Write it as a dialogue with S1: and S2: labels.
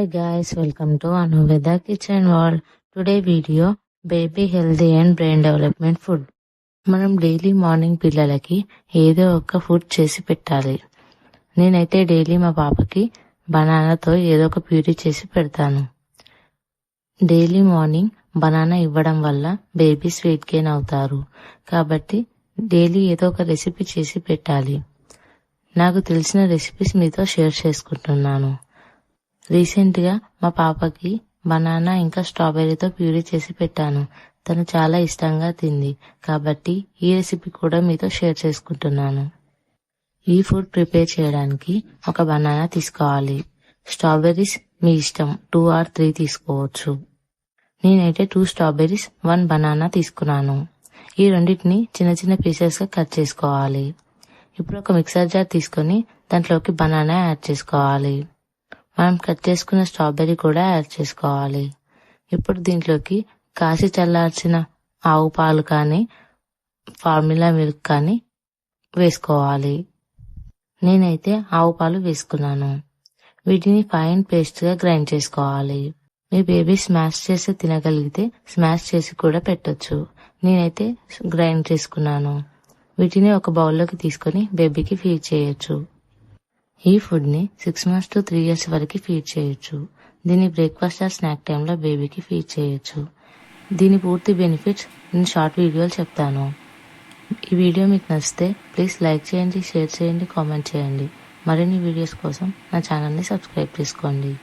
S1: Hi guys, welcome to Anuveda Kitchen World. Today video baby healthy and brain development food. మనం daily morning పిల్లలకి ఏదో ఒక food చేసి పెట్టాలి. నేనైతే డైలీ మా పాపకి బనానాతో ఏదో ఒక ప్యూరీ చేసి పెడతాను. డైలీ మార్నింగ్ బనానా ఇవ్వడం వల్ల బేబీస్ వెయిట్ గెయిన్ అవుతారు. కాబట్టి డైలీ ఏదో ఒక రెసిపీ చేసి పెట్టాలి. నాకు తెలిసిన రెసిపీస్ మీతో షేర్ చేసుకుంటున్నాను. రీసెంట్ గా మా పాపకి బనానా ఇంకా స్ట్రాబెర్రీతో ప్యూరీ చేసి పెట్టాను. తను చాలా ఇష్టంగా తింది. కాబట్టి ఈ రెసిపీ కూడా మీతో షేర్ చేసుకుంటున్నాను. ఈ ఫుడ్ ప్రిపేర్ చేయడానికి ఒక బనానా తీసుకోవాలి. స్ట్రాబెర్రీస్ మీ ఇష్టం, 2 or 3 తీసుకోవచ్చు. నేనైతే 2 స్ట్రాబెర్రీస్ 1 బనానా తీసుకున్నాను. ఈ రెండింటిని చిన్న చిన్న పీసెస్ గా కట్ చేసుకోవాలి. ఇప్పుడు ఒక మిక్సర్ జార్ తీసుకొని దాంట్లోకి బనానా యాడ్ చేసుకోవాలి. మనం కట్ చేసుకున్న స్ట్రాబెర్రీ కూడా యాడ్ చేసుకోవాలి. ఇప్పుడు దీంట్లోకి కాసి చల్లార్చిన ఆవు పాలు కానీ ఫార్ములా మిల్క్ కానీ వేసుకోవాలి. నేనైతే ఆవు పాలు వేసుకున్నాను. వీటిని ఫైన్ పేస్ట్ గా గ్రైండ్ చేసుకోవాలి. మీ బేబీ స్మాష్ చేసి తినగలిగితే స్మాష్ చేసి కూడా పెట్టొచ్చు. నేనైతే గ్రైండ్ చేసుకున్నాను. వీటిని ఒక బౌల్లోకి తీసుకొని బేబీకి ఫీడ్ చేయొచ్చు. ఈ ఫుడ్ ని 6 months to 3 years వరకు ఫీడ్ చేయొచ్చు. దీన్ని బ్రేక్ఫాస్ట్ ఆర్ స్నాక్ టైంలో బేబీకి ఫీడ్ చేయొచ్చు. దీని పూర్తి బెనిఫిట్స్ నేను షార్ట్ వీడియోలు చెప్తాను. ఈ వీడియో మీకు నచ్చితే ప్లీజ్ లైక్ చేయండి, షేర్ చేయండి, కామెంట్ చేయండి. మరిన్ని వీడియోస్ కోసం నా ఛానల్ని సబ్స్క్రైబ్ చేసుకోండి.